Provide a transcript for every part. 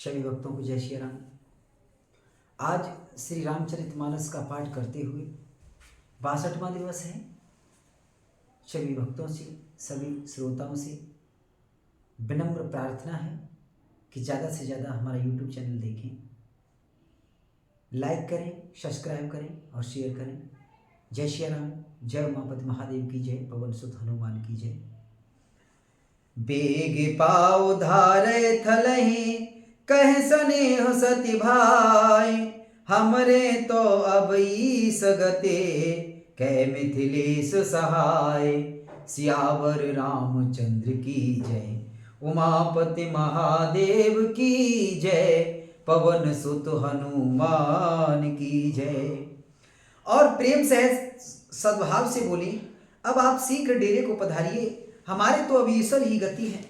सभी भक्तों को जय श्री राम। आज श्री रामचरितमानस का पाठ करते हुए 62वां दिवस है। सभी भक्तों से, सभी श्रोताओं से विनम्र प्रार्थना है कि ज़्यादा से ज़्यादा हमारा यूट्यूब चैनल देखें, लाइक करें, सब्सक्राइब करें और शेयर करें। जय श्री राम। जय उमापति महादेव की जय, पवन सुत हनुमान की जय। बेग पाव धारे थलहि कह स्नेह सति भाई, हमरे तो अब ईस गते कह मिथिलेश सहाय। सियावर रामचंद्र की जय, उमापति महादेव की जय, पवन सुत हनुमान की जय। और प्रेम से सद्भाव से बोली, अब आप शीघ्र डेरे को पधारिए, हमारे तो अब ईश्वर ही गति है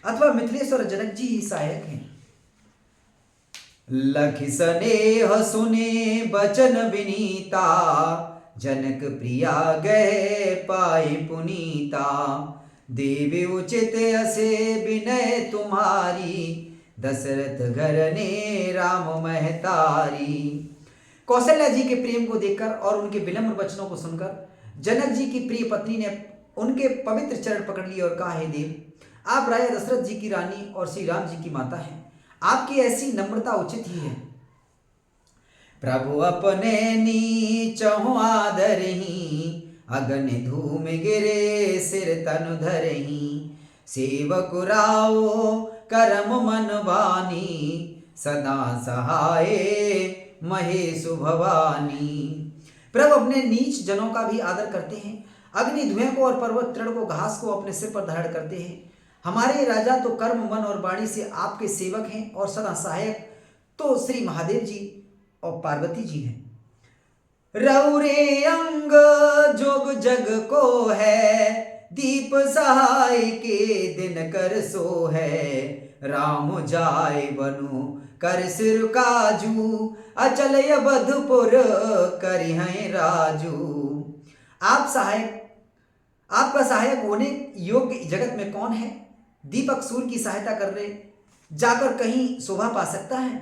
अथवा मिथिलेश और जनक जी ही सहायक हैं। लखि स्नेह सुने बचन विनीता, जनक प्रिया गए पाए पुनीता। देवी उचित असे विनय तुम्हारी, दशरथ घर ने राम महतारी। कौशल्या जी के प्रेम को देखकर और उनके विनम्र वचनों को सुनकर जनक जी की प्रिय पत्नी ने उनके पवित्र चरण पकड़ लिए और कहा, हे देव, आप राजा दशरथ जी की रानी और श्री राम जी की माता हैं, आपकी ऐसी नम्रता उचित ही है। प्रभु अपने नीचहु आदरहि, अगन धूम गिरे सिर तनु धरहि। सेवक राव करम मन बानी, सदा सहाय महेशु भवानी। प्रभु अपने नीच जनों का भी आदर करते हैं, अग्नि धुएं को और पर्वत तृण को घास को अपने सिर पर धारण करते हैं। हमारे राजा तो कर्म मन और वाणी से आपके सेवक हैं और सदा सहायक तो श्री महादेव जी और पार्वती जी हैं। रौरे अंग जोग जग को है, दीप सहाय के दिन कर सो है। राम जाय बनु कर सिर काजू, अचल बधपुर करिहै राजू। आप सहायक, आपका सहायक होने योग्य जगत में कौन है? दीपक सूर्य की सहायता कर रहे जाकर कहीं शोभा पा सकता है?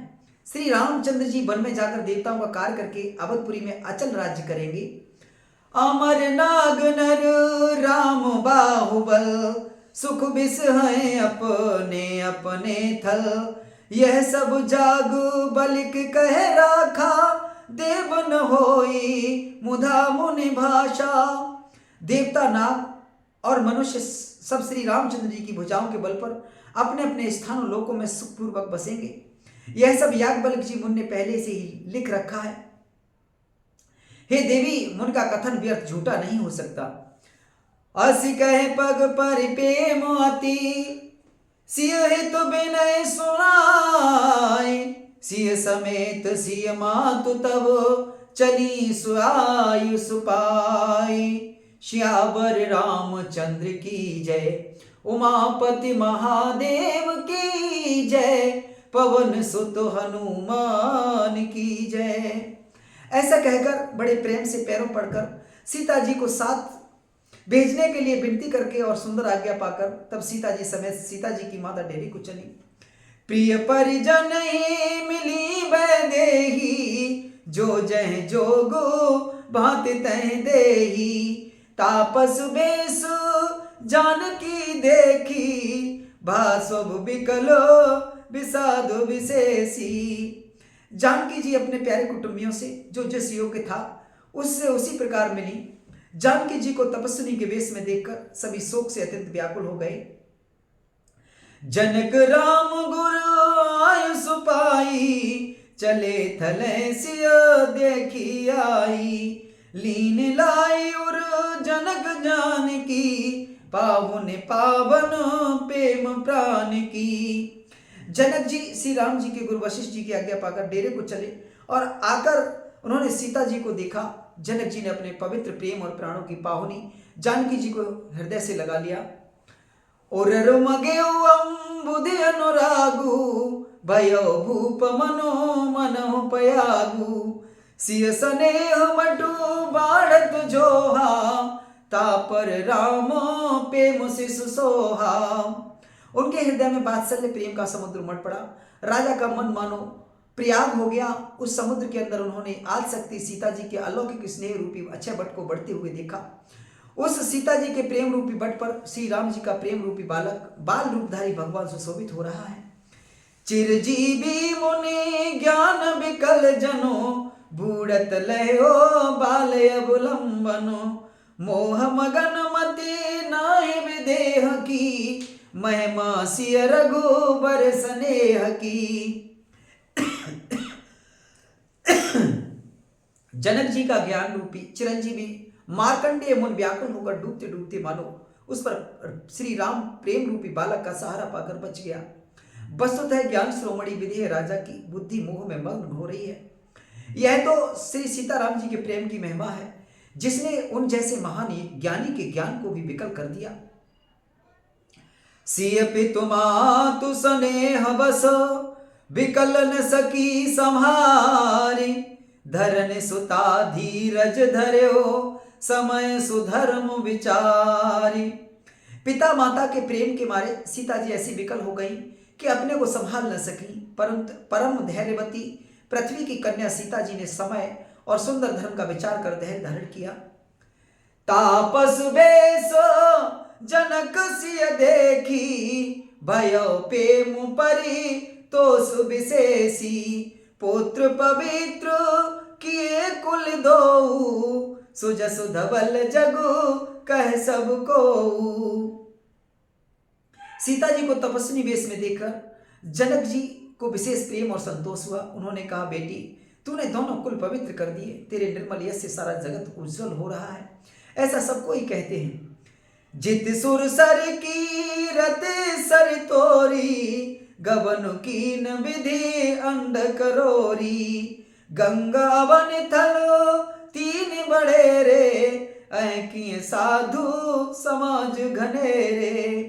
श्री रामचंद्र जी वन में जाकर देवताओं का कार्य करके अवधपुरी में अचल राज्य करेंगे। अमर नाग नर राम बाहुबल, सुख बिस हैं अपने अपने थल। यह सब जाग बलिक कह राखा, देव न होई मुधा मुनि भाषा। देवता, नाग और मनुष्य सब श्री रामचंद्र जी की भुजाओं के बल पर अपने अपने स्थानों लोकों में सुखपूर्वक बसेंगे। यह सब याज्ञवल्क्य जी मुनि ने पहले से ही लिख रखा है। हे देवी, मुनि का कथन व्यर्थ झूठा नहीं हो सकता। असी कहे पग पर प्रेम अति, सिय हित विनय सुनाय। सिय समेत सिय मातु तब, चली सुआयु सुपाय। श्यावर रामचंद्र की जय, उमापति महादेव की जय, पवन सुत हनुमान की जय। ऐसा कहकर बड़े प्रेम से पैरों पड़कर सीता जी को साथ भेजने के लिए विनती करके और सुंदर आज्ञा पाकर तब सीता जी समेत सीता जी की माता डेरी को चली। प्रिय परिजन ही मिली वैदेही, जो जह जोगो भांति तह देही। तापस बेस जानकी देखी, भासुब बिकलो विषाद विशेषी। जानकी जी अपने प्यारे कुटुंबियों से जो जिस योग्य था उससे उसी प्रकार मिली। जानकी जी को तपस्विनी के वेश में देखकर सभी शोक से अत्यंत व्याकुल हो गए। जनक राम गुर आयुष पाई, चले थले सिय देखी आई। लीन लाई उर जनक जान की, पावन पावन प्रेम प्राण की। जनक जी श्री राम जी के गुरु वशिष्ठ जी की आज्ञा पाकर डेरे को चले और आकर उन्होंने सीता जी को देखा। जनक जी ने अपने पवित्र प्रेम और प्राणों की पाहुनी जानकी जी को हृदय से लगा लिया। और मगे अम्बुधि अनुरागु, भयो भूप मनो मनो पयागु। सिय स्नेह मटु बाढ़त जोहा, तापर राम प्रेम शिशु सोहा। उनके हृदय में वात्सल्य प्रेम का समुद्र उमड़ पड़ा। राजा का मन मानो प्रयाग हो गया। उस समुद्र के अंदर उन्होंने आदिशक्ति सीता जी के अलौकिक स्नेह रूपी अक्षय वट को बढ़ते हुए देखा। उस सीता जी के प्रेम रूपी वट पर श्री राम जी का प्रेम रूपी बालक बाल रूपधारी भगवान सुशोभित हो रहा है। चिरजीवी मुनि ज्ञान विकल जनो, बूढ़त लयो बाल अवलंबनो, मोह मगन मति नाहि विदेह की, महिमा सिय रघुबर स्नेह की। जनक जी का ज्ञान रूपी चिरंजीवी मार्कंडेय मुनि व्याकुल होकर डूबते डूबते मानो उस पर श्री राम प्रेम रूपी बालक का सहारा पाकर बच गया। वस्तुतः ज्ञान श्रोमणी विदेह राजा की बुद्धि मोह में मग्न हो रही है। यह तो श्री सीताराम जी के प्रेम की महिमा है, जिसने उन जैसे महान ज्ञानी के ज्ञान को भी विकल कर दिया। सिय पितु मातु स्नेह बस, विकल न सकी संहारी, धरन सुता धीरज धर्यो, समय सुधर्म विचारी। पिता माता के प्रेम के मारे सीता जी ऐसी विकल हो गई कि अपने को संभाल न सकी, परंतु परम धैर्यवती पृथ्वी की कन्या सीता जी ने समय और सुंदर धर्म का विचार कर धैर्य धारण किया। तापस वेश जनक सिय देखी, भयो पेमु परि तोषु विशेषी, पुत्र पवित्र किए कुल दो, सुजसु धवल जगु कह सबको। सीता जी को तपस्वी वेश में देखकर जनक जी को विशेष प्रेम और संतोष हुआ। उन्होंने कहा, बेटी तूने दोनों कुल पवित्र कर दिए, तेरे निर्मल यश से सारा जगत उज्जवल हो रहा है, ऐसा सबको ही कहते हैं। जित सुर सर की रते सर तोरी, गवन कीन विधि अंड करोरी, गंगा वन थल तीन बड़े रे, किए साधु समाज घनेरे।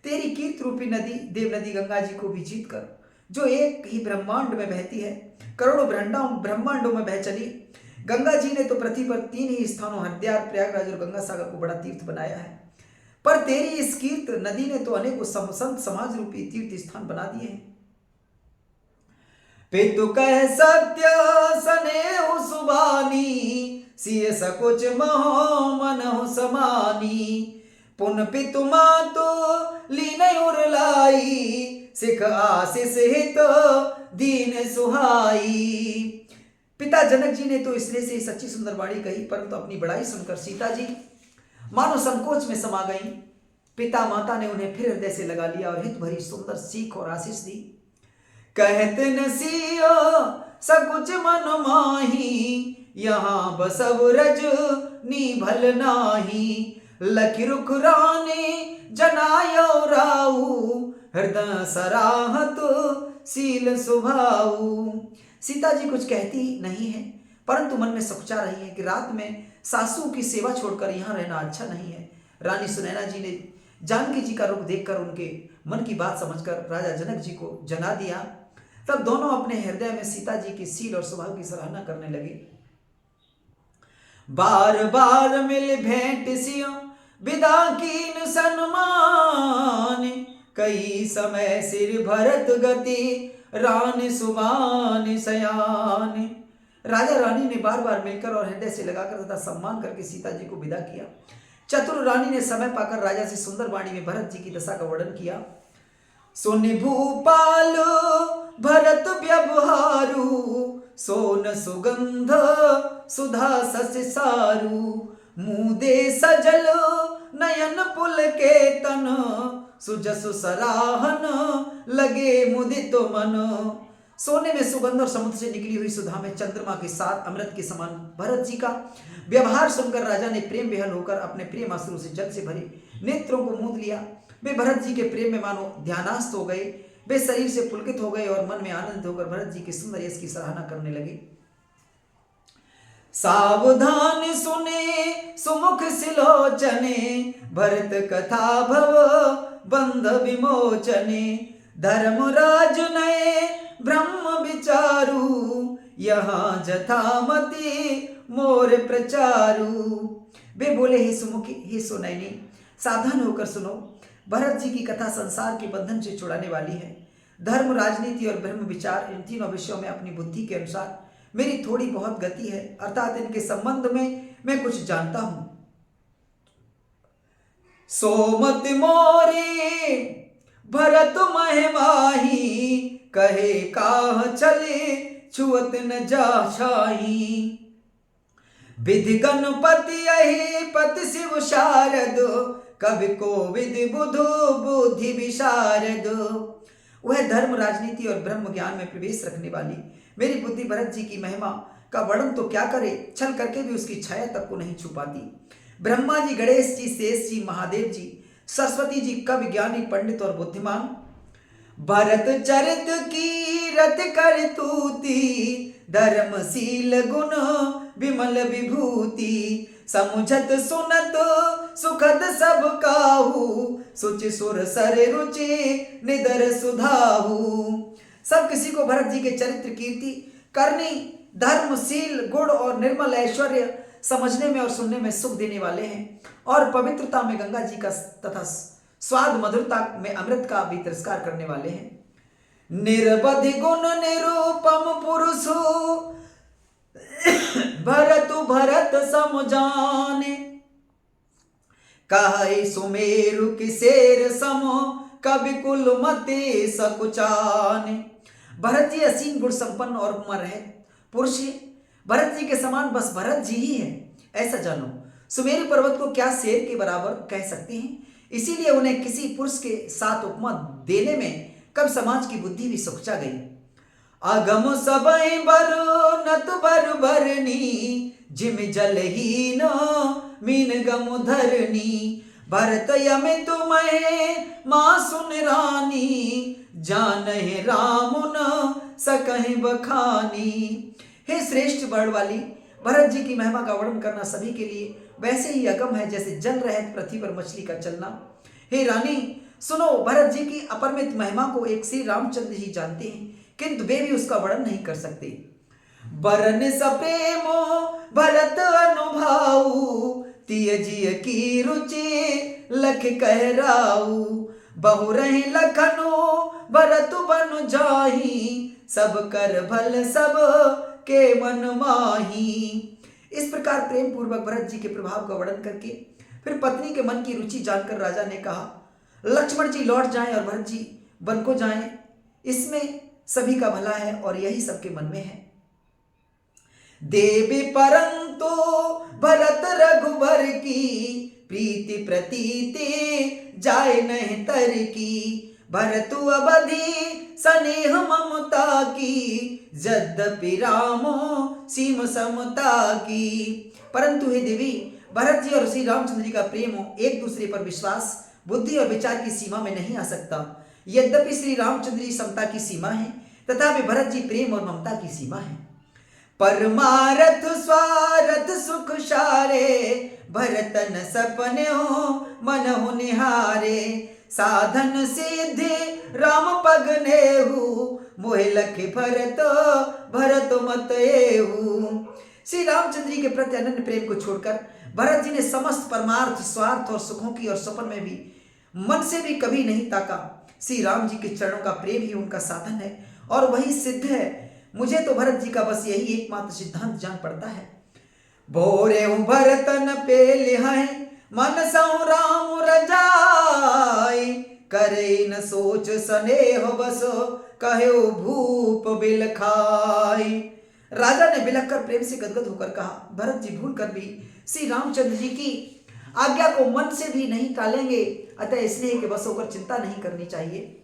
तेरी कीर्त रूपी नदी देव नदी गंगा जी को भी जीत कर, जो एक ही ब्रह्मांड में बहती है, करोड़ों ब्रह्मांडों में बह चली। गंगा जी ने तो पृथ्वी पर 3 ही स्थानों हरिद्वार, प्रयागराज और गंगा सागर को बड़ा तीर्थ बनाया है, पर तेरी इस कीर्त नदी ने तो अनेकों संत समाज रूपी तीर्थ स्थान बना दिए हैं। पितु कह सत्य स्नेह सुबानी, सिय सकुच महो मनहु समानी, पुन पितु मातु लीन उरलाई, सिख आशीष हित दीन सुहाई। पिता जनक जी ने तो इसलिए से सच्ची सुंदर वाणी कही, परंतु अपनी बड़ाई सुनकर सीता जी मानो संकोच में समा गई। पिता माता ने उन्हें फिर हृदय से लगा लिया और हित भरी सुंदर सीख और आशीष दी। कहते न सियो सकुच मन माही, यहाँ बसव रज नीभल नाही, लखि रुख रानी जनायो राऊ, हृदय सराहत सील सुभाऊ। सीता जी कुछ कहती नहीं है, परंतु मन में सकुचा रही है कि रात में सासू की सेवा छोड़कर यहाँ रहना अच्छा नहीं है। रानी सुनैना जी ने जानकी जी का रुख देखकर उनके मन की बात समझकर राजा जनक जी को जना दिया। तब दोनों अपने हृदय में सीता जी के सील और स्वभाव की सराहना करने लगे। बार बार मिल भेंट सियो विदा कीन सन्मान, कई समय सिर भरत गति रान सुबान सयान। राजा रानी ने बार बार मिलकर और हृदय से लगाकर तथा सम्मान करके सीता जी को विदा किया। चतुर रानी ने समय पाकर राजा से सुंदर वाणी में भरत जी की दशा का वर्णन किया। सुनि भूपाल भरत व्यवहारू, सोन सुगंध सुधा सस सारू, मुदे सजल नयन पुल के तन, सुजसु सराहन लगे मुदित मन। सोने में सुगंध और समुद्र से निकली हुई सुधा में चंद्रमा के साथ अमृत के समान भरत जी का व्यवहार सुनकर राजा ने प्रेम विहल होकर अपने प्रेम अश्रु से जल से भरे नेत्रों को मूंद लिया। वे भरत जी के प्रेम में मानो ध्यानास्त हो गए। वे शरीर से पुलकित हो गए और मन में आनंद होकर भरत जी के सुंदर यश की सराहना करने लगे। सावधान सुने सुमुख सिलोचने, भरत कथा भव बंध विमोचने, धर्मराज नये ब्रह्म विचारू, यहाँ जथामति मोर प्रचारू। वे बोले, हे सुमुखी, हे सुनैनी, सावधान होकर सुनो। भरत जी की कथा संसार के बंधन से छुड़ाने वाली है। धर्म, राजनीति और ब्रह्म विचार, इन तीनों विषयों में अपनी बुद्धि के अनुसार मेरी थोड़ी बहुत गति है, अर्थात इनके संबंध में मैं कुछ जानता हूं। सोमत मोरे भरत महमाही, कहे काह चले छुअत न जा छाही। विधि गणपति यही पति शिव शारद, कवि को विधि बुधु बुद्धि विशारद। वह धर्म, राजनीति और ब्रह्म ज्ञान में प्रवेश रखने वाली मेरी बुद्धि भरत जी की महिमा का वर्णन तो क्या करे, छल करके भी उसकी छाया तक को नहीं छुपाती। ब्रह्मा जी, गणेश जी, शेष जी, महादेव जी, सरस्वती जी, कवि, ज्ञानी, पंडित और बुद्धिमान, भरत चरित की रत कर तूती, धर्मशील गुण विमल विभूति। समुझत सुनत सुखद सब काहू, सुचि सुर सर रुचि निदर सुधाहू। सब किसी को भरत जी के चरित्र, कीर्ति, करनी, धर्मशील गुण और निर्मल ऐश्वर्य समझने में और सुनने में सुख देने वाले हैं, और पवित्रता में गंगा जी का तथा स्वाद मधुरता में अमृत का भी तिरस्कार करने वाले हैं। निर्बधि गुण निरूपम पुरुष, भरत सम जाने। कहे सुमेरु की शेर सम, कवि कुल मते सकुचाने। भरत जी असीम गुण संपन्न और अमर है पुरुष है। भरत जी के समान बस भरत जी ही है, ऐसा जानो। सुमेरु पर्वत को क्या शेर के बराबर कह सकते हैं, इसीलिए उन्हें किसी पुरुष के साथ उपमा देने में कब समाज की बुद्धि भी सुखचा गई। अगम सबई बरु नत बर बरनी, जिम जलहीन मीन गम धरनी। भरत यमित तुम्हें माँ सुन रानी, जानहि राम न सकहि बखानी। हे श्रेष्ठ वर्ण वाली, भरत जी की महिमा का वर्णन करना सभी के लिए वैसे ही अगम है जैसे जल रहित पृथ्वी पर मछली का चलना। हे रानी सुनो, भरत जी की अपरिमित महिमा को एक श्री रामचंद्र जी जानते हैं, किंतु वे भी उसका वर्णन नहीं कर सकते। बरन सप्रेमो भरत अनुभाऊ, तिय जिय की रुचि लख कहराऊ। बहु रहे लखनो भरत बन जाही, सब कर भल सब के मन माही। इस प्रकार प्रेम पूर्वक भरत जी के प्रभाव का वर्णन करके फिर पत्नी के मन की रुचि जानकर राजा ने कहा, लक्ष्मण जी लौट जाएं और भरत जी वन को जाएं, इसमें सभी का भला है और यही सबके मन में है। देवी परंतु भरत रघुबर की, प्रीति प्रतीति जाए नहीं तर की। भरतु अवधि स्नेह ममता की, यद्यपि रामो सीम समता की। परंतु हे देवी, भरत जी और श्री रामचंद्र जी का प्रेम एक दूसरे पर विश्वास, बुद्धि और विचार की सीमा में नहीं आ सकता। यद्यपि श्री रामचंद्र जी समता की सीमा है, तथापि भरत जी प्रेम और ममता की सीमा है। परमारथ स्वारथ सुख सारे, भरतन सपने हो मन हो निहारे। साधन सिद्धि राम पग नेहु, मोहि लखि भरत भरत मत एहु। श्री रामचंद्र जी के प्रति अनन्य प्रेम को छोड़कर भरत जी ने समस्त परमार्थ, स्वार्थ और सुखों की और सपन में भी मन से भी कभी नहीं ताका। श्री राम जी के चरणों का प्रेम ही उनका साधन है और वही सिद्ध है। मुझे तो भरत जी का बस यही एकमात्र सिद्धांत जान पड़ता है। भोरे हूँ भरतन पे लिहाय, मन सौ राम रजाई। करे न सोच स्नेह बस, कहे भूप बिल खाई। राजा ने बिलख कर प्रेम से गदगद होकर कहा, भरत जी भूल कर भी श्री रामचंद्र जी की आज्ञा को मन से भी नहीं टालेंगे, अतः इसलिए कि बस होकर चिंता नहीं करनी चाहिए।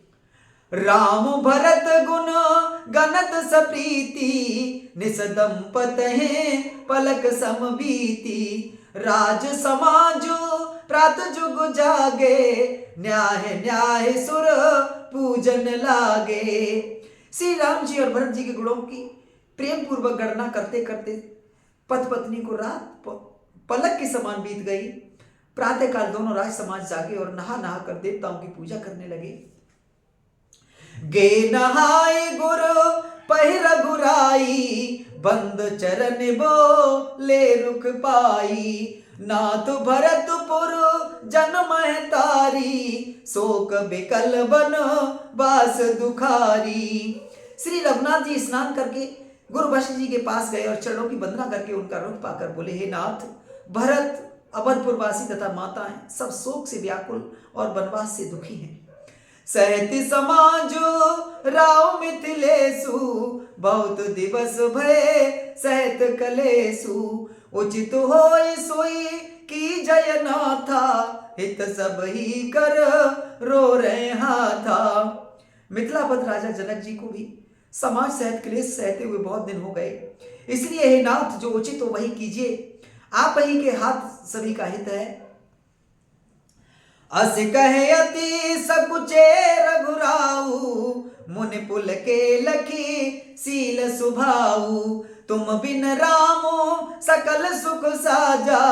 राम भरत गुण गणत सप्रीति, निस दंपत हैं पलक सम बीती। राज समाज प्रात जुग जागे, न्याय न्याय सुर पूजन लागे। श्री राम जी और भरत जी के गुणों की प्रेम पूर्वक गणना करते करते पति पत्नी को रात पलक के समान बीत गई। प्रातःकाल दोनों राज समाज जागे और नहा नहा कर देवताओं की पूजा करने लगे। गे नहाय गुरु पहि रघुराई, बंद चरण बोले रुख पाई। नाथ भरतपुर जन्म तारी, शोक बिकल बन बास दुखारी। श्री रघुनाथ जी स्नान करके गुरु वशिष्ठ जी के पास गए और चरणों की वंदना करके उनका रुख पाकर बोले, हे नाथ, भरत, अवधपुरवासी तथा माताएं सब शोक से व्याकुल और वनवास से दुखी हैं। सहति समाज राव मिथिलेशु, बहुत दिवस भय सहत कलेशु। उचित होय सोई की जय नाथा, हित सब ही कर रो रहे हाथा। मिथिलापति राजा जनक जी को भी समाज सहित क्लेश सहते हुए बहुत दिन हो गए, इसलिए हे नाथ, जो उचित हो वही कीजिए, आप ही के हाथ सभी का हित है। अस कहे अति सकुचे रघुराऊ, मुनि पुल के लखी सील सुभाऊ। तुम बिन रामो सकल सुख साजा,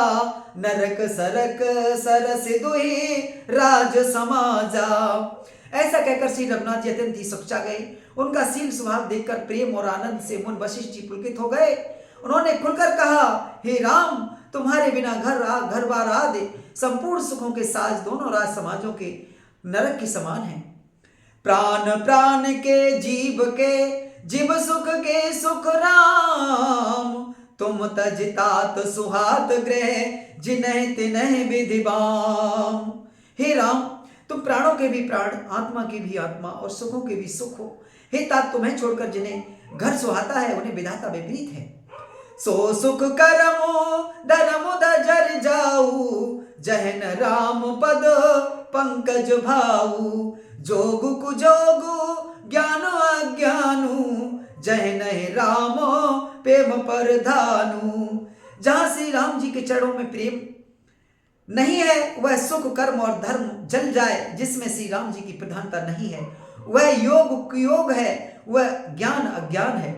नरक सरक सरस दुहि राज समाजा। ऐसा कहकर श्री रघुनाथ जी अत्यंत ही सकुचा गए। उनका सील स्वभाव देखकर प्रेम और आनंद से मुनि वशिष्ठ जी पुलकित हो गए। उन्होंने खुलकर कहा, हे राम, तुम्हारे बिना घर बार आदि संपूर्ण सुखों के साज दोनों राज समाजों के नरक के समान हैं। प्राण प्राण के जीव सुख के सुख राम, तुम तजतात सुहात ग्रह जिन्ह तिन्ह विधि बाम। हे राम, तुम प्राणों के भी प्राण, आत्मा की भी आत्मा और सुखों के भी सुख हो। हे तात, तुम्हें छोड़कर जिन्हें घर सुहाता है उन्हें विधाता विपरीत है। सो सुख करमो धर्म दजर जाऊ, जहन राम पद पंकज भाऊ। जोगु कुजोगु ज्ञान अज्ञानु, जहन राम प्रेम परधानु। जहां श्री राम जी के चरणों में प्रेम नहीं है, वह सुख कर्म और धर्म जल जाए। जिसमें श्री राम जी की प्रधानता नहीं है, वह योग कुयोग है, वह ज्ञान अज्ञान है।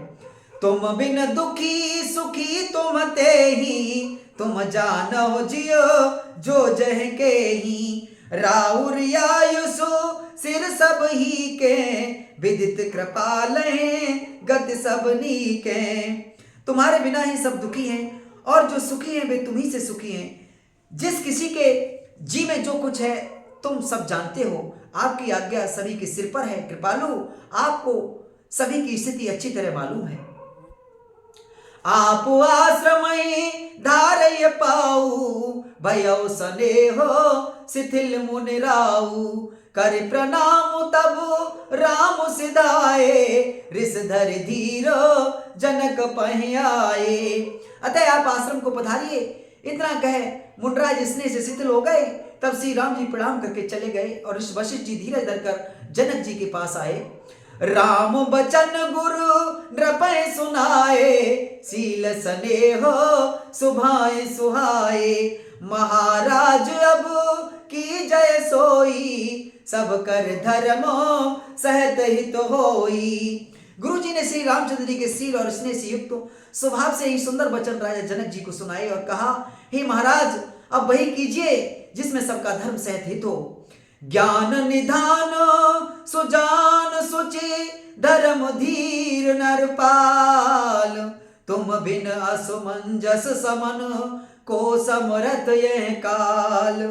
तुम बिन दुखी सुखी तुम ते ही, तुम जानो जियो जो जह के ही। राउर आयुषो सिर सब ही के, विदित कृपाल गति सब नीके। तुम्हारे बिना ही सब दुखी हैं और जो सुखी हैं वे तुम्ही से सुखी हैं। जिस किसी के जी में जो कुछ है तुम सब जानते हो। आपकी आज्ञा सभी के सिर पर है। कृपालु, आपको सभी की स्थिति अच्छी तरह मालूम है। आप आश्रमई धारय पाऊ, भयो स्नेहो शिथिल मुनि राऊ। कर प्रणाम तब राम सिधाए, ऋष धर धीरो जनक पहयाए। अतः आप आश्रम को पधारिए। इतना कह मुंडराज स्नेह से शिथिल हो गए। तब श्री राम जी प्रणाम करके चले गए और ऋषि वशिष्ठ जी धीरज धरकर जनक जी के पास आए। राम बचन गुरु नृपय सुनाए, सील स्नेह सुभाए सुहाए। महाराज अब की जय सोई, सब कर धर्म सहत हित होई। गुरु जी ने श्री रामचंद्र जी के सील और स्नेह से युक्त स्वभाव से ही सुंदर वचन राजा जनक जी को सुनाए और कहा, हे महाराज, अब वही कीजिए जिसमें सबका धर्म सहत हित हो। ज्ञान निधान सुजान सुचि, धर्म धीर नरपाल। तुम बिन असमंजस समन, को समरथ यह काल।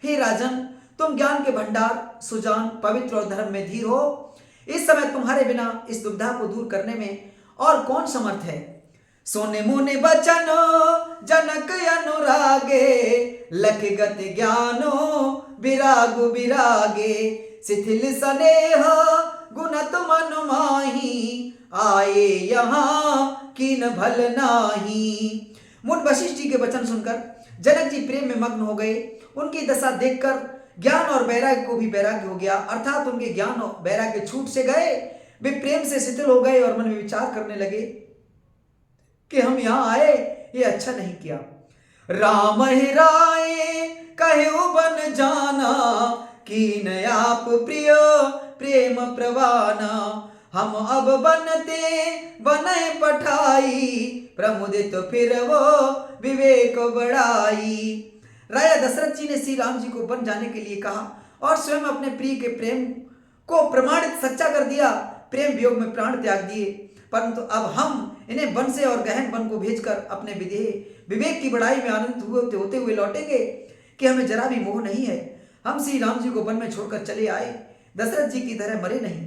हे राजन, तुम ज्ञान के भंडार, सुजान, पवित्र और धर्म में धीर हो। इस समय तुम्हारे बिना इस दुविधा को दूर करने में और कौन समर्थ है। सोने मुनि बचन जनक अनुरागे, लख गति ज्ञानो विरागु विरागे। शिथिल स्नेह गुणत मन माही, आए यहाँ कीन भल नाही। मुनि वशिष्ठ जी के वचन सुनकर जनक जी प्रेम में मग्न हो गए। उनकी दशा देखकर ज्ञान और वैराग्य को भी वैराग्य हो गया, अर्थात उनके ज्ञान और वैराग्य छूट से गए। वे प्रेम से शिथिल हो गए और मन में विचार करने लगे कि हम यहाँ आए ये अच्छा नहीं किया। राम ही राय कहे बन जाना, कीन आप प्रिय प्रेम प्रवाना। हम अब बनते बने पठाई, प्रमुदित फिर वो विवेक बढ़ाई। राजा दशरथ जी ने श्री राम जी को वन जाने के लिए कहा और स्वयं अपने प्रिय के प्रेम को प्रमाणित सच्चा कर दिया। प्रेम वियोग में प्राण त्याग दिए, परंतु अब हम इन्हें वन से और गहन वन को भेजकर अपने विवेक की बढ़ाई में आनंद होते हुए लौटेंगे। कि हमें जरा भी मोह नहीं है। हम श्री राम जी को वन में छोड़कर चले आए, दशरथ जी की तरह मरे नहीं।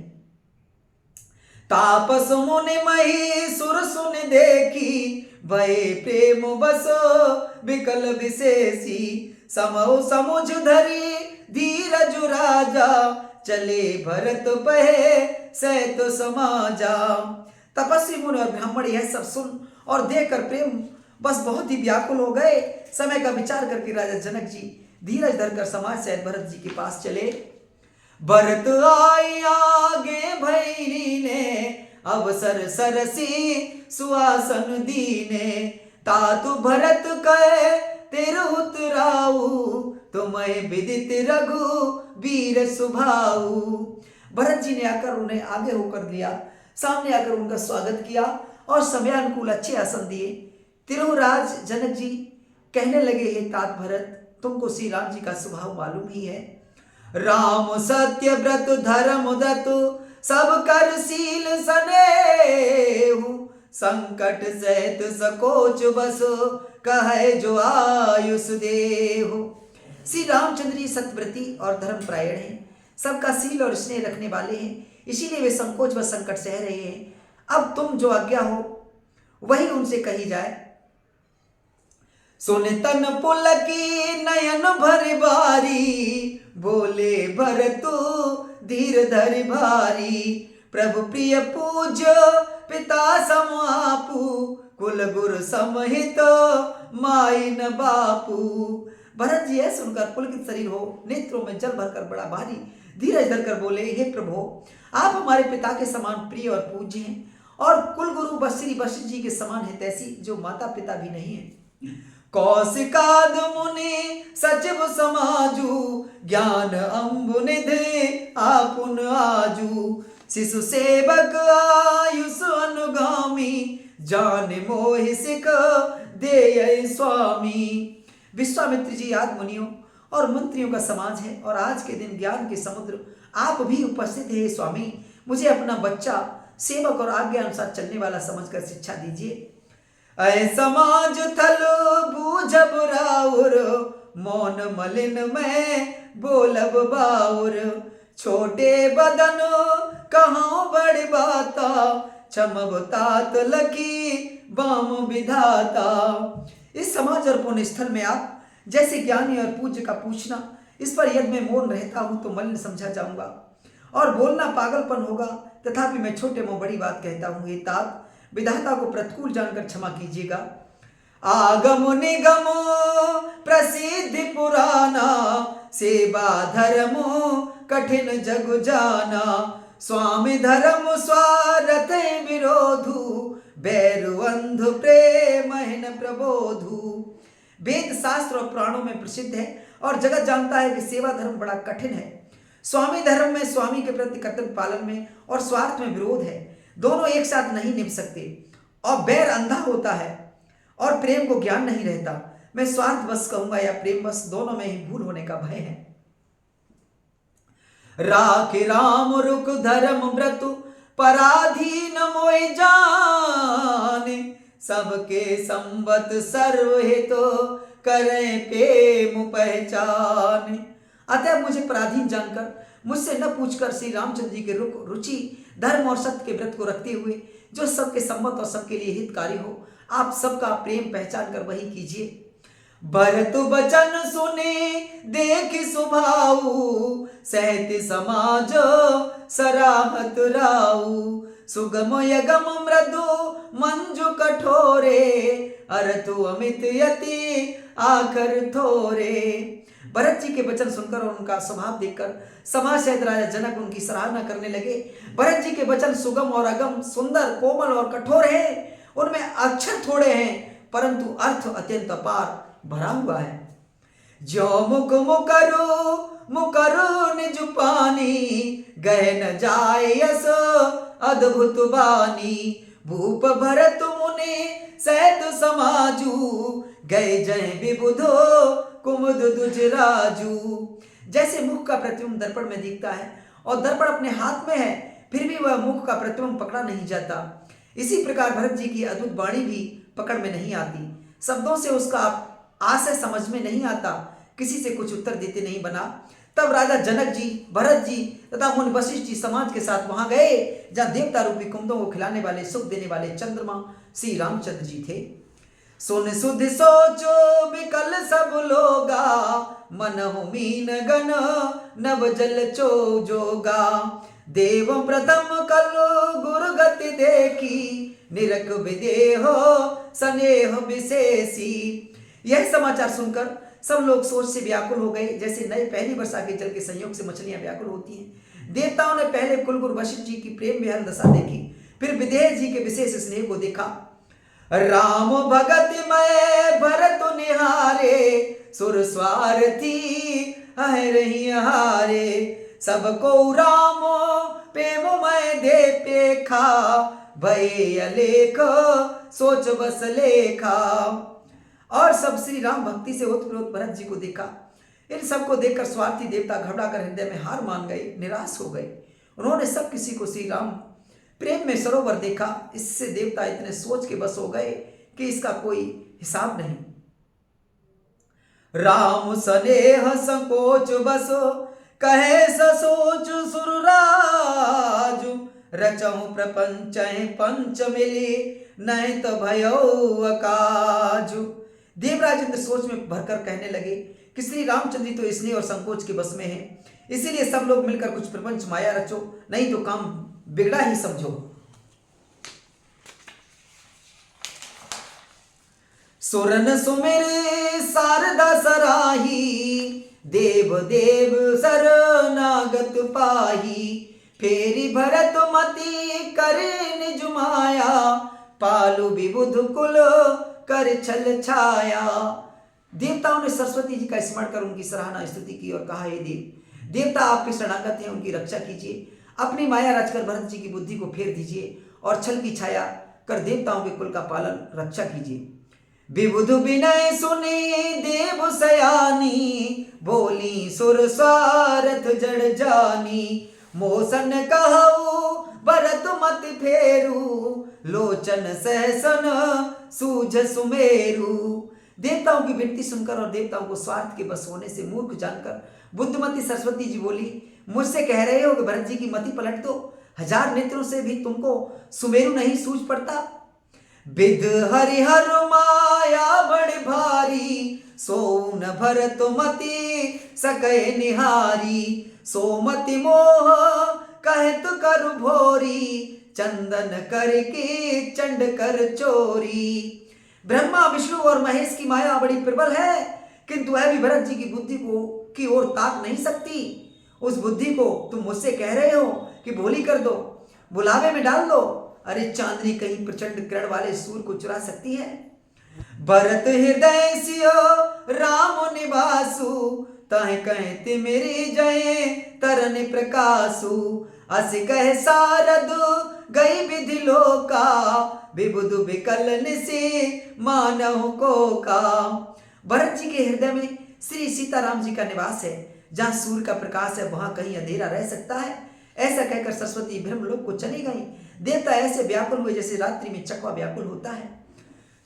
तापस मुनि मही सुर सुन देखी, भय प्रेम बसो विकल विशेषी। समो समुझ धरी धीरज राजा, चले भरत पहे सैत समाजा। तपस्वी मुनि और ब्राह्मण यह सब सुन और देखकर प्रेम बस बहुत ही व्याकुल हो गए। समय का विचार करके राजा जनक जी धीरज धरकर समाज सहित भरत जी के पास चले। भरत आई आगे भैरी ने, अवसर सरसी सुआसन दीने। तातु भरत कहे तिरहुत राऊ, तुम्हें विदित रघु वीर सुभाऊ। भरत जी ने आकर उन्हें आगे होकर लिया, सामने आकर उनका स्वागत किया और समयानुकूल अच्छे आसन दिए। तिरुराज जनक जी कहने लगे, हे तात भरत, तुमको श्री राम जी का स्वभाव मालूम ही है। राम सत्य व्रत धर्म दतु, सब कर शील सनेहु। संकट सहित सकोच बस, कहे जो आयुष देहु। श्री रामचंद्र जी सत्यव्रती और धर्मपरायण हैं, सबका शील और स्नेह रखने वाले हैं, इसीलिए वे संकोच व संकट सह रहे हैं। अब तुम जो आज्ञा हो वही उनसे कही जाए। सुन तन पुलकी नयन भर बारी, बोले भरतु धीर धरि भारी। प्रभु प्रिय पूज्य पिता सम आपू, कुल गुरु समहित माई न बापू। भरत जी यह सुनकर पुलकित शरीर हो, नेत्रों में जल भरकर बड़ा भारी धीरज धरकर बोले, हे प्रभु, आप हमारे पिता के समान प्रिय और पूज्य हैं और कुल गुरु श्री वशिष्ठ जी के समान है तैसी जो माता पिता भी नहीं है। कौशिकाद मुनि सचिव समाजू, ज्ञान अम्बु निधि आपुन आजू। शिशु सेवक आयुष अनुगामी, जान मोहि सिख दे स्वामी। विश्वामित्र जी आदि मुनियों और मंत्रियों का समाज है और आज के दिन ज्ञान के समुद्र आप भी उपस्थित है स्वामी। मुझे अपना बच्चा सेवक और आज्ञा अनुसार चलने वाला समझकर शिक्षा दीजिए। ऐ समाज थल बूझब राउर, मौन मलिन में बोलब बाउर। छोटे बदन कहाँ बड़ी बाता, क्षमब तात लकी बाम विधाता। इस समाज और पुण्य स्थल में आप जैसे ज्ञानी और पूज्य का पूछना, इस पर यदि मैं मौन रहता हूं तो मलिन समझा जाऊंगा और बोलना पागलपन होगा, तथापि मैं छोटे मुंह बड़ी बात कहता हूं। ये तात विधाता को प्रतिकूल जानकर क्षमा कीजिएगा। आगम निगम प्रसिद्धि पुराना, सेवा धर्म कठिन जग जाना। स्वामी धर्म स्वार्थ विरोधु, बैरु अंधु प्रेम न प्रबोधु। वेद शास्त्र और पुराणों में प्रसिद्ध है और जगत जानता है कि सेवा धर्म बड़ा कठिन है। स्वामी धर्म में स्वामी के प्रति कर्तव्य पालन में और स्वार्थ में विरोध है, दोनों एक साथ नहीं निभ सकते। और बैर अंधा होता है और प्रेम को ज्ञान नहीं रहता। मैं स्वार्थ बस कहूंगा या प्रेम बस, दोनों में ही भूल होने का भय है। राख राम रुक धर्म व्रतु, पराधीन मोहि जाने। सबके संबत सर्वहित करें प्रेम पहचान। अतः मुझे पराधीन जानकर, मुझसे न पूछकर श्री रामचंद्र जी के रुक रुचि धर्म और सत्य के व्रत को रखते हुए जो सबके सम्मत और सबके लिए हितकारी हो, आप सबका प्रेम पहचान कर वही कीजिए। भरत बचन सुने देख सुभाऊ, सहति समाज सराहत राऊ। सुगम यगम मृदु मंजु कठोरे, अरतु अमित यति आकर थोरे। भरत जी के वचन सुनकर और उनका स्वभाव देखकर समाज सहित राजा जनक उनकी सराहना करने लगे। भरत जी के वचन सुगम और अगम, सुंदर, कोमल और कठोर हैं। उनमें अक्षर थोड़े हैं परंतु अर्थ अत्यंत अपार भरा हुआ है। जो मुख मुकरु निज पानी, गह न जाए यस अद्भुत बानी। भूप भरत मुनि सहित समाजू, गए जय विबुधो कुमुद दुज राजू। जैसे मुख का प्रतिबिंब दर्पण में दिखता है और दर्पण अपने हाथ में है फिर भी वह मुख का प्रतिबिंब पकड़ा नहीं जाता, इसी प्रकार भरत जी की अद्भुत वाणी भी पकड़ में नहीं आती। शब्दों से उसका आशय समझ में नहीं आता। किसी से कुछ उत्तर देते नहीं बना। तब राजा जनक जी, भरत जी तथा मुनि वशिष्ठ जी समाज के साथ वहां गए जहां देवता रूपी कुंभों को खिलाने वाले, सुख देने वाले चंद्रमा श्री रामचंद्र जी थे। सुन सुध सोचो विकल सब लोगा, मनहु मीन गण नव जल चो जोगा। देव प्रथम कल गुरु गति देखी, निरख विदेहो स्नेह विशेषी। यह समाचार सुनकर सब लोग सोच से व्याकुल हो गए, जैसे नए पहली वर्षा के जल के संयोग से मछलियां व्याकुल होती हैं। देवताओं ने पहले कुलगुरु वशिष्ठ जी की प्रेम विहल दशा देखी, फिर विदेह जी के विशेष स्नेह को देखा। राम भगत मैं भरत निहारे, सुर स्वार्थी रही हारे। सबको राम प्रेम मैं दे पेखा, भय अलेख सोच बस लेखा। और सब श्री राम भक्ति से ओतप्रोत भरत जी को देखा। इन सबको देखकर स्वार्थी देवता घबरा कर हृदय में हार मान गए, निराश हो गए। उन्होंने सब किसी को श्री राम प्रेम में सरोवर देखा। इससे देवता इतने सोच के बस हो गए कि इसका कोई हिसाब नहीं। राम स्नेह संकोच बसो, कहे सोच सुरराजु। रचहु प्रपंच पंच मिली, नहीं तो भयो अकाजु। देवराज इंद्र सोच में भरकर कहने लगे कि श्री रामचंद्र तो स्नेह और संकोच के बस में है, इसीलिए सब लोग मिलकर कुछ प्रपंच माया रचो, नहीं तो काम बिगड़ा ही समझो। सुरन सुमेरे शारदा सराही, देव देव शरणागत पाही। फेरी भरत मति करे निज माया, पालु विबुध कुल कर छल छाया। देवताओं ने सरस्वती जी का स्मरण कर उनकी सराहना स्तुति की और कहा, हे देव, देवता आपके शरणागत हैं, उनकी रक्षा कीजिए। अपनी माया रचकर भरत जी की बुद्धि को फेर दीजिए और छल की छाया कर देवताओं के कुल का पालन रक्षा कीजिए। विबुध विनय सुनी देव सयानी, बोली सुर स्वार्थ जड़ जानी। मोसन कहू भरत मत फेरू, लोचन सहसन सूझ सुमेरु। देवताओं की विनती सुनकर और देवताओं को स्वार्थ के बस होने से मूर्ख जानकर बुद्धिमती सरस्वती जी बोली, मुझसे कह रहे हो कि भरत जी की मति पलट दो, 1000 नेत्रों से भी तुमको सुमेरु नहीं सूझ पड़ता। विद हरिहर माया बड़ भारी, सोन भरत मति सकै निहारी। सोमति मोह कहत कर भोरी, चंदन करके चंड कर चोरी। ब्रह्मा विष्णु और महेश की माया बड़ी प्रबल है, किंतु वह भी भरत जी की बुद्धि को की ओर ताक नहीं सकती। उस बुद्धि को तुम मुझसे कह रहे हो कि भोली कर दो, बुलावे में डाल दो। अरे चांदनी कहीं प्रचंड किरण वाले सूर्य को चुरा सकती है। भरत हृदय सियो राम निवासु, तह कहते मेरी जय तरन प्रकाशु। अस कह सारद गई विधि लोका, विबुध विकल निसी मानव को का। भरत जी के हृदय में श्री सीताराम जी का निवास है, जहां सूर्य का प्रकाश है वहां कहीं अंधेरा रह सकता है। ऐसा कहकर सरस्वती ब्रह्मलोक को चली गई। देवता ऐसे व्याकुल हुए जैसे रात्रि में चकवा व्याकुल होता है।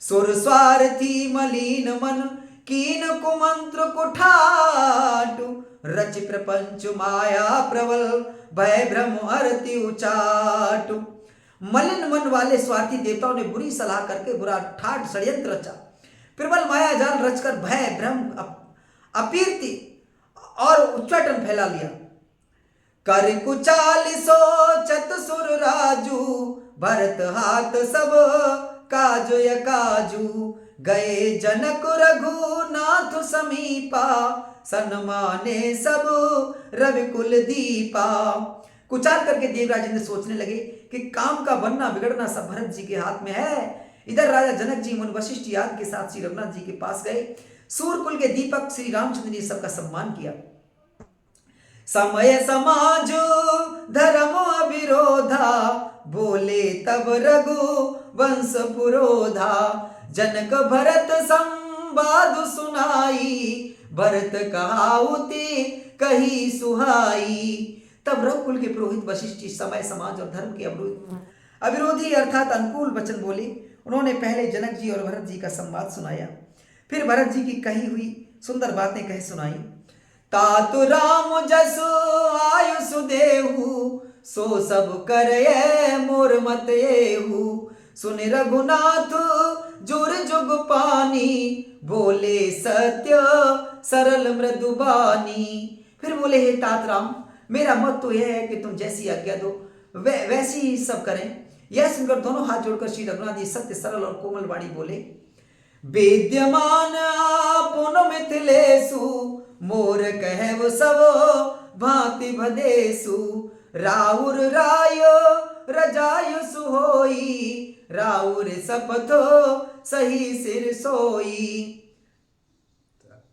सुर स्वार्थी मलिन मन, कीन कुमंत्र कुठाटु। रच प्रपंच माया प्रबल, भय भ्रम अरति उचाटु। मलिन मन वाले स्वार्थी देवताओं ने बुरी सलाह करके बुरा ठाट षड्यंत्र रचा, प्रबल माया जाल रचकर भय भ्रम अपीर्ति और उच्चाटन फैला लिया। कर कुचालिसो चतुसुर राजू, भरत हाथ सब काजु यकाजू। गए जनक रघुनाथ समीपा, सन्माने सब रविकुल दीपा। कुचाल करके देवराज इंद्र सोचने लगे कि काम का बनना बिगड़ना सब भरत जी के हाथ में है। इधर राजा जनक जी मुनि वशिष्ठ याद के साथ श्री रघुनाथ जी के पास गए। सूर्यकुल के दीपक श्री रामचंद्र ने सबका सम्मान किया। समय समाज धर्म अविरोधा, बोले तब रघु वंश पुरोधा। जनक भरत संवाद सुनाई, भरत कहाउती कही सुहाई। तब रघुकुल के पुरोहित वशिष्ठ जी समय समाज और धर्म के अविरोधी अर्थात अनुकूल वचन बोले। उन्होंने पहले जनक जी और भरत जी का संवाद सुनाया, फिर भरत जी की कही हुई सुंदर बातें कह सुनाई। तातु राम जसु आयुष देहु, सो सब करे मोर मत एहु। सुन रघुनाथ जुर जुग पानी, बोले सत्य सरल मृदु बानी। फिर बोले हे तात राम, मेरा मत तो यह है कि तुम जैसी आज्ञा दो वैसी ही सब करें। यह सुनकर दोनों हाथ जोड़कर श्री रघुनाथ जी सत्य सरल और कोमल वाणी बोले। विद्यमान पुन मिथिलेशु, मोर कहव सब भांति भदेशु। राउर राय रजायु सुहोई, राउर सपथो सही सिर सोई।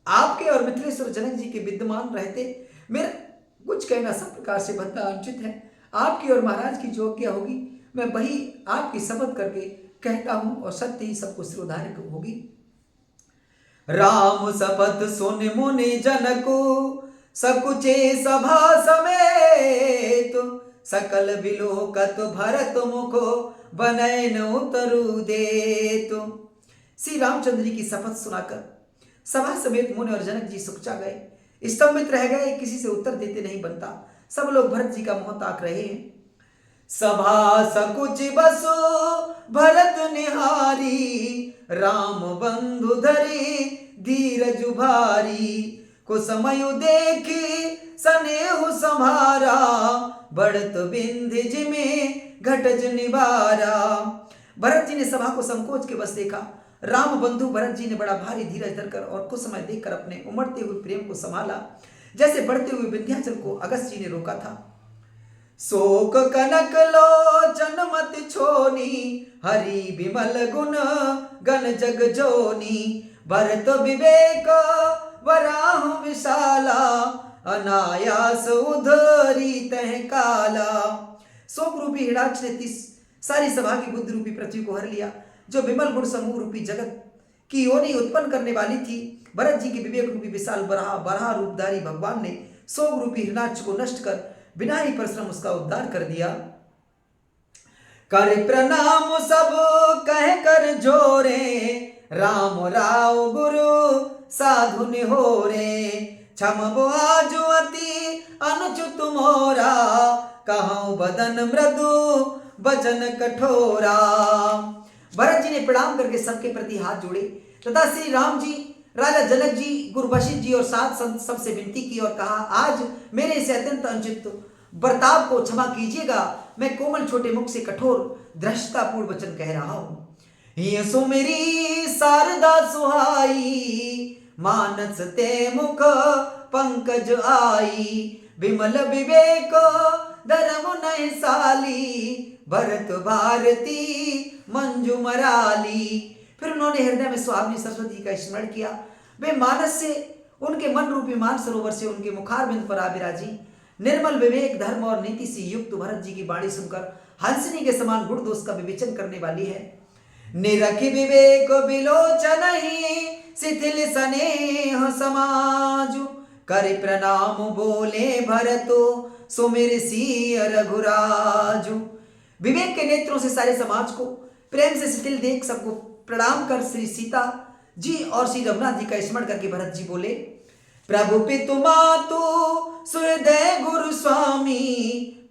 आपके और मिथिलेश्वर जनक जी के विद्यमान रहते मेरा कुछ कहना सब प्रकार से बनता अनुचित है। आपकी और महाराज की जो आज्ञा होगी मैं वही आपकी शपथ करके कहता हूं और सत्य ही सबको सिरोधार्य होगी। राम शपथ सुन मुनि जनको, सकुचे सभा समेत। सकल बिलोकत भरत मुखो, बनैन उतरु देत। श्री रामचंद्र जी की शपथ सुनाकर सभा समेत मुनि और जनक जी सुखचा गए, स्तंभित रह गए, किसी से उत्तर देते नहीं बनता। सब लोग भरत जी का मुंह ताक रहे हैं। सभा सकुच बसो भरत निहारी, राम बंधु धरी धीरज भारी। कुसमयु देखी सनेहु संभारा, बढ़त बिंधि जिमे घटज निवारा। भरत जी ने सभा को संकोच के बस देखा। राम बंधु भरत जी ने बड़ा भारी धीरज धरकर और कुछ समय देखकर अपने उमड़ते हुए प्रेम को संभाला, जैसे बढ़ते हुए विंध्याचल को अगस्त जी ने रोका था। शोक कनक लोचन मत छोनी, हरि विमल गुण गण जग जोनी। भरत विवेक वराह विशाला, अनायास उधरी तह काला। शोक रूपी हिडाक्ष ने सारी सभा की बुद्धि रूपी पृथ्वी को हर लिया, जो विमल गुण समूह रूपी जगत की योनि उत्पन्न करने वाली थी। भरत जी के विवेक रूपी विशाल बराह रूपधारी भगवान ने शोक रूपी हिरणाक्ष को नष्ट कर बिना ही परिश्रम उसका उद्धार कर दिया। कर प्रणाम सब कह कर जोरे, राम राव गुरु साधु निहोरे। क्षम आजु अति अनुचित मोरा, कहूं बदन मृदु वचन कठोरा। भरत जी ने प्रणाम करके सबके प्रति हाथ जोड़े तथा श्री राम जी, राजा जनक जी, गुरु वशिष्ठ जी और साथ संत सबसे विनती की और कहा, आज मेरे से अत्यंत अनुचित बर्ताव को क्षमा कीजिएगा। मैं कोमल छोटे मुख से कठोर धृष्टतापूर्ण वचन कह रहा हूं। ये सुमेरी शारदा सुहाई, मानस ते मुख पंकज आई। विमल विवेक धर्म नहीं साली, भरत भारती मंजू मराली। फिर उन्होंने हृदय में स्वामी सरस्वती का स्मरण किया। वे मानस से उनके मन रूपी मान सरोवर से उनके मुखारबिंद पर आविराजी। निर्मल विवेक धर्म और नीति से युक्त भरत जी की वाणी सुनकर हंसनी के समान गुण दोष का विवेचन करने वाली है। निरखि विवेक विलोचन ही, शिथिल स्नेह समाजु। कर प्रणाम बोले भरतो, सुमिर सिय रघुराजु। विवेक के नेत्रों से सारे समाज को प्रेम से शिथिल देख सबको प्रणाम कर श्री सीता जी और श्री रघुनाथ जी का स्मरण करके भरत जी बोले, प्रभु पितु मातु सुहृदय गुरु स्वामी,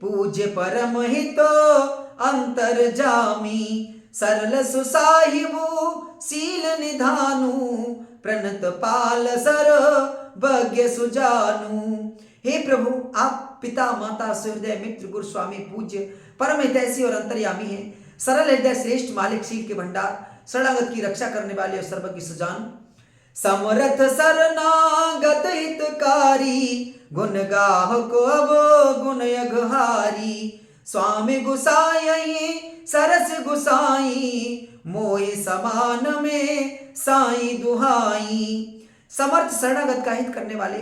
पूज्य परम हित अंतर जामी। सरल सुसाहिबु शील निधानु, प्रणत पाल सर भग्य सुजानु। हे प्रभु, आप पिता माता सुहृदय मित्र गुरु स्वामी पूज्य परम हितैषी और अंतर्यामी हैं। सरल हृदय श्रेष्ठ मालिक शील के भंडार, शरणागत की रक्षा करने वाले और सर्वज्ञ सुजान। समरथ शरणागत हितकारी, गुण गाहक अब गुण यघहारी। स्वामी गुसाई सरस गुसाई, मोहि समान में साई दुहाई। समर्थ शरणागत का हित करने वाले,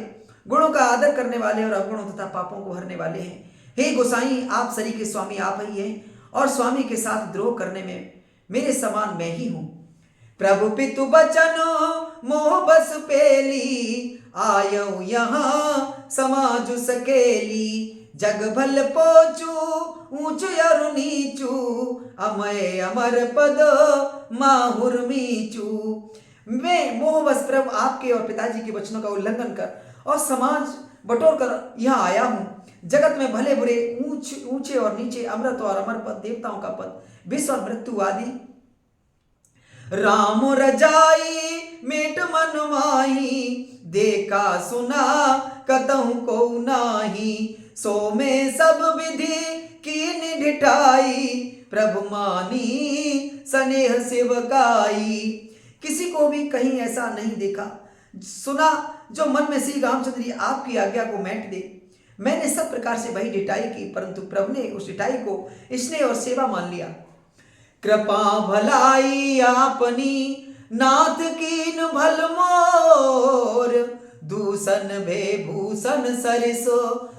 गुणों का आदर करने वाले और अवगुणों तथा पापों को हरने वाले हैं। हे गोसाई, आप सरी के स्वामी आप ही हैं और स्वामी के साथ द्रोह करने में मेरे समान मैं ही हूं। प्रभु पितु बचन मोह बस पेली, आयऊ यहाँ समाज सकेली। जग भल पोचू ऊंच अरु नीचू, अमय अमर पद माहुर मीचू। मैं मोहवश प्रभु आपके और पिताजी के वचनों का उल्लंघन कर और समाज बटोर कर यहाँ आया हूँ। जगत में भले बुरे, ऊंचे और नीचे, अमृत और अमर पद, देवताओं का पद, विष और मृत्यु आदि, राम रजाई मेट मन माही, देखा सुना कतहु को नाही, सो में सब विधि की ढिठाई, प्रभु मानी स्नेह सेवकाई। किसी को भी कहीं ऐसा नहीं देखा सुना जो मन में श्री रामचंद्र जी आपकी आज्ञा को मैट दे। मैंने सब प्रकार से वही ढिठाई की, परंतु प्रभु ने उस ढिठाई को स्नेह और सेवा मान लिया। कृपा भलाई आपनी नाथ कीन भल मोर, दूषण भे भूषण सरिसो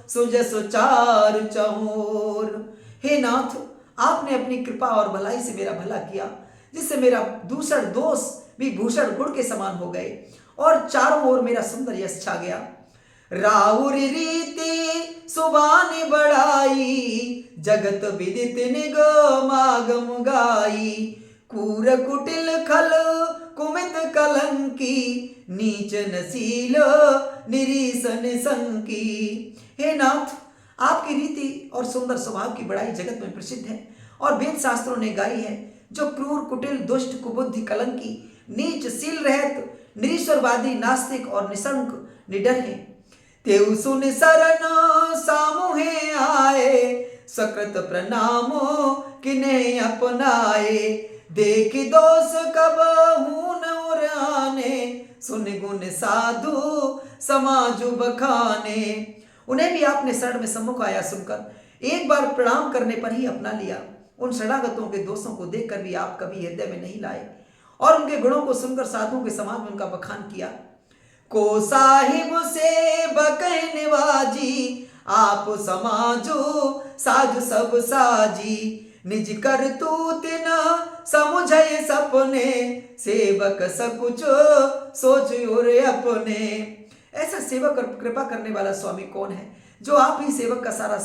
सुजसो चार चहोर। हे नाथ, आपने अपनी कृपा और भलाई से मेरा भला किया, जिससे मेरा दूषण दोष भी भूषण गुण के समान हो गए और चारों ओर मेरा सुंदर यश छा गया। राउर रीति सुबानी बढ़ाई, जगत विदित निगमागम गाई, कूर कुटिल खल कुमित कलंकी, नीच नसील निरीसन संकी। हे नाथ, आपकी रीति और सुंदर स्वभाव की बड़ाई जगत में प्रसिद्ध है और वेद शास्त्रों ने गाई है, जो क्रूर कुटिल दुष्ट कुबुद्धि कलंकी, नीच सील रहत, निरीश्वरवादी, नास्तिक और निशंक निडर है। तेउ सुन शरण सामुहे आए, सकृत प्रणामो किन्हें अपनाए, देख दोष कब हून उराने, सुन गुण साधु समाजु बखाने। उन्हें भी आपने शरण में सम्मुख आया सुनकर एक बार प्रणाम करने पर ही अपना लिया। उन शरणागतों के दोषों को देखकर भी आप कभी हृदय में नहीं लाए और उनके गुणों को सुनकर साधुओं के समाज में उनका बखान किया। को साहिब से बकह निवाजी, आप समाजो साजु सब साजी, निज कर तूत न समुझय सपने, सेवक सकुच सोच और अपने। ऐसा सेवक और कृपा करने वाला स्वामी कौन है, जो आप ही सेवक का सारा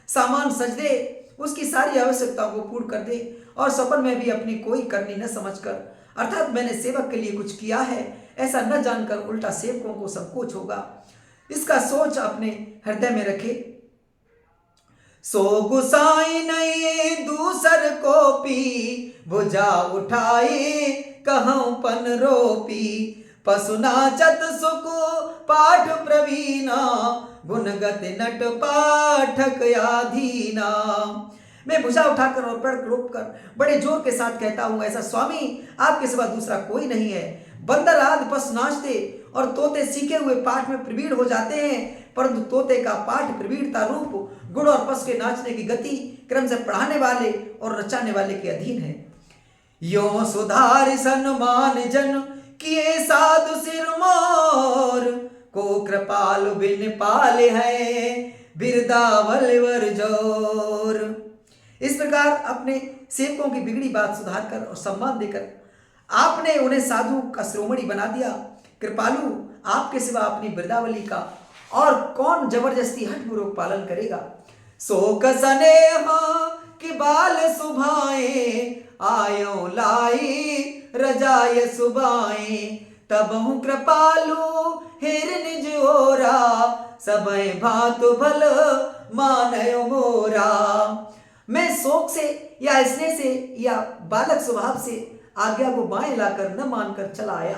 सामान सज दे, उसकी सारी आवश्यकताओं को पूर्ण कर दे और सपन में भी अपनी कोई करनी न समझकर, अर्थात मैंने सेवक के लिए कुछ किया है ऐसा न जानकर, उल्टा सेवकों को संकोच होगा, इसका सोच अपने हृदय में रखे। सो गुसाई नहीं दूसर को पी, भुजा उठाई कहूं पन रोपी, पशु नाचत सुख पाठ प्रवीणा, गुणगत नट पाठक आधीना। मैं भुजा उठाकर और पैर रोप कर बड़े जोर के साथ कहता हूं, ऐसा स्वामी आपके सिवा दूसरा कोई नहीं है। बंदर आदि पशु नाचते और तोते सीखे हुए पाठ में प्रवीण हो जाते हैं, परंतु तोते का पाठ प्रवीणता रूप गुण और पशु के नाचने की गति क्रम से पढ़ाने वाले और रचाने वाले के अधीन है। यो सुधार सन्मान जन किए साधु सिर मोर, को कृपाल बिन पाले है बिरदावल वर जोर। इस प्रकार अपने सेवकों की बिगड़ी बात सुधार कर और सम्मान देकर आपने उन्हें साधु का शिरोमणि बना दिया। कृपालु आपके सिवा अपनी बिरदावली का और कौन जबरदस्ती हठपूर्वक पालन करेगा। शोक स्नेह कि बाल सुभाए, आयो लाई रजाय सुबाए, तबहु कृपालु हेर निज ओरा, सबय भात भल मानयो मोरा। मैं शोक से या स्नेह से या बालक स्वभाव से आज्ञा को बाएं लाकर न मानकर चला आया,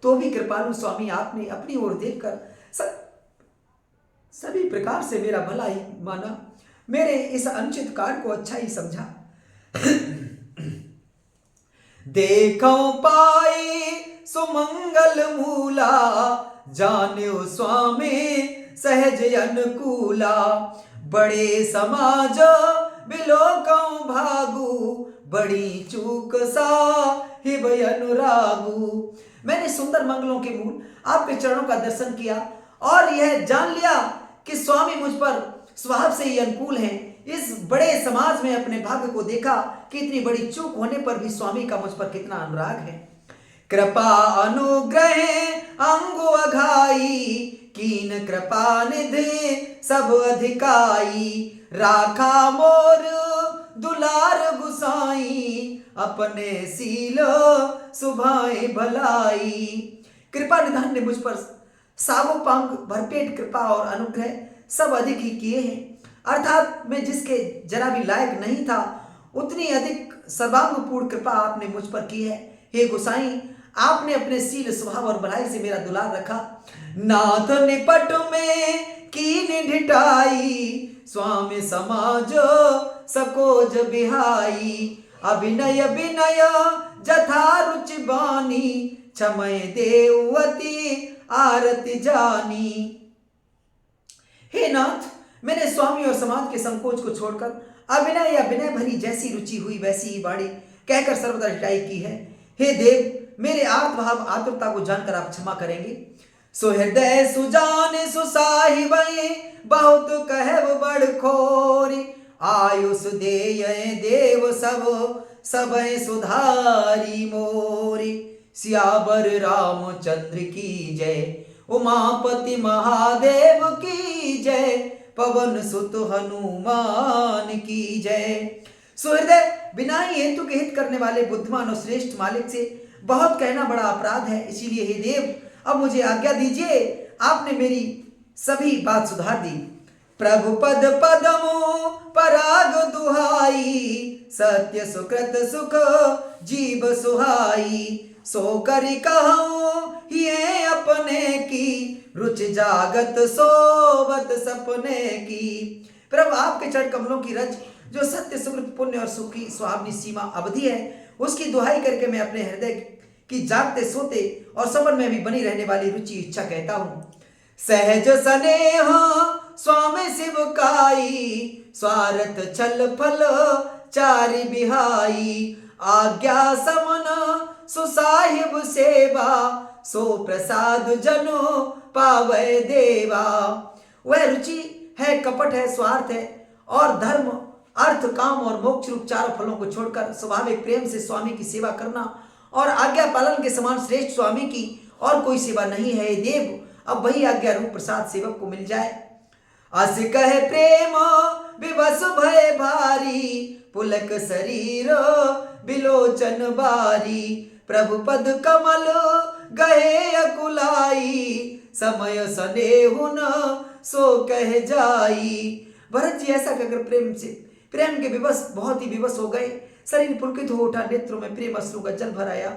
तो भी कृपालु स्वामी आपने अपनी ओर देखकर सभी प्रकार से मेरा भला ही माना, मेरे इस अनुचित कार्य को अच्छा ही समझा। देखो पाई सुमंगल मूला, जान्यो स्वामी सहज अनुकूला, बड़े समाज बिलोकं भागु, बड़ी चूक साहिब अनुरागु। मैंने सुंदर मंगलों के मूल आपके चरणों का दर्शन किया और यह जान लिया कि स्वामी मुझ पर स्वभाव से ही अनुकूल हैं। इस बड़े समाज में अपने भाग्य को देखा कि इतनी बड़ी चूक होने पर भी स्वामी का मुझ पर कितना अनुराग है। कृपा अनुग्रह अंगो अघाई, कीन कृपा निधि सब अधिकाई, राखा मोर दुलार गुस गुसाई, अपने सील सुभाए भलाई। कृपा निधान ने मुझ पर सावोपांग भरपेट कृपा और अनुग्रह सब अधिक ही किए हैं, अर्थात मैं जिसके जरा भी लायक नहीं था उतनी अधिक सर्वांगपूर्ण कृपा आपने मुझ पर की है। हे गोसाई, आपने अपने सील स्वभाव और भलाई से मेरा दुलार रखा। नाथ निपट में कीन ढिठाई, स्वामी समाज सकोज बिहाई। अभिनय विनय जथा रुचि बानी, क्षमय देवती आरती जानी। हे नाथ, मैंने स्वामी और समाज के संकोच को छोड़कर अभिनय या विनय भरी जैसी रुचि हुई वैसी ही बाणी कहकर सर्वदा ढिठाई की है। हे देव, मेरे आर्त भाव आतुरता को जानकर आप क्षमा करेंगे। सुहृदय सुजान सुसाहिब, बहुत कहब बड़ खोरी। आयुष देय देव सब सब सुधारी मोरी। सियावर रामचंद्र की जय, उमापति महादेव की जय। पवन सुत हनुमान की जय। सुहृदय, बिना ही हेतु के हित करने वाले बुद्धिमान और श्रेष्ठ मालिक से बहुत कहना बड़ा अपराध है, इसीलिए हे देव अब मुझे आज्ञा दीजिए। आपने मेरी सभी बात सुधार दी। प्रभु पद पदमो पराग दुहाई, सत्य सुकृत सुख जीव सुहाई। सो करि कहूँ ये अपने की, रुचि जागत सोबत सपने की। प्रभु आपके चरण कमलों की रज जो सत्य सुकृत पुण्य और सुखी सुहावनी सीमा अवधि है, उसकी दुहाई करके मैं अपने हृदय की जागते सोते और सपन में भी बनी रहने वाली रुचि इच्छा कहता हूँ। सहज स्नेह स्वामी शिव काई, स्वार्थ छल फल चारि बिहाई। आज्ञा समन सुसाहिब सेवा, सो प्रसाद जनो पावै देवा। वह रुचि है, कपट है, स्वार्थ है और धर्म अर्थ काम और मोक्ष रूप चारों फलों को छोड़कर स्वाभाविक प्रेम से स्वामी की सेवा करना और आज्ञा पालन के समान श्रेष्ठ स्वामी की और कोई सेवा नहीं है। देव, अब वही आज्ञा रूप प्रसाद सेवक को मिल जाए। अस कह प्रेम विवश भय भारी, पुलक शरीर बिलोचन बारी। प्रभु पद कमल गहे अकुलाई, समय स्नेहुन सो कह जाई। भरत जी ऐसा कहकर प्रेम के विवश बहुत ही विवश हो गए। शरीर पुलकित हो उठा, नेत्रों में प्रेम अश्रु का जल भर आया।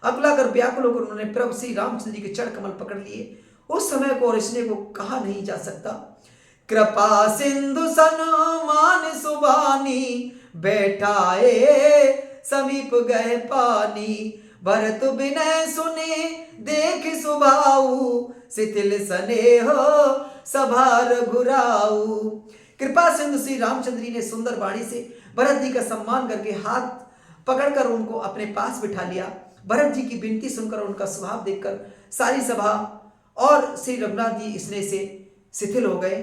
अकुलाकर व्याकुल होकर उन्होंने प्रभु श्री रामचंद्र जी के चरण कमल पकड़ लिए। उस समय को और स्नेह को कहा नहीं जा सकता। कृपा सिंधु सनमान सुबानी, बैठाए समीप गए पानी। भरत विनय सुने देख सुभाऊ, शिथिल स्नेह सभा रघुराऊ। कृपा सिंधु श्री रामचंद्र जी ने सुंदर वाणी से भरत जी का सम्मान करके हाथ पकड़कर उनको अपने पास बिठा लिया। भरत जी की विनती सुनकर उनका स्वभाव देखकर सारी सभा और श्री रघुनाथ जी स्नेह से शिथिल हो गए।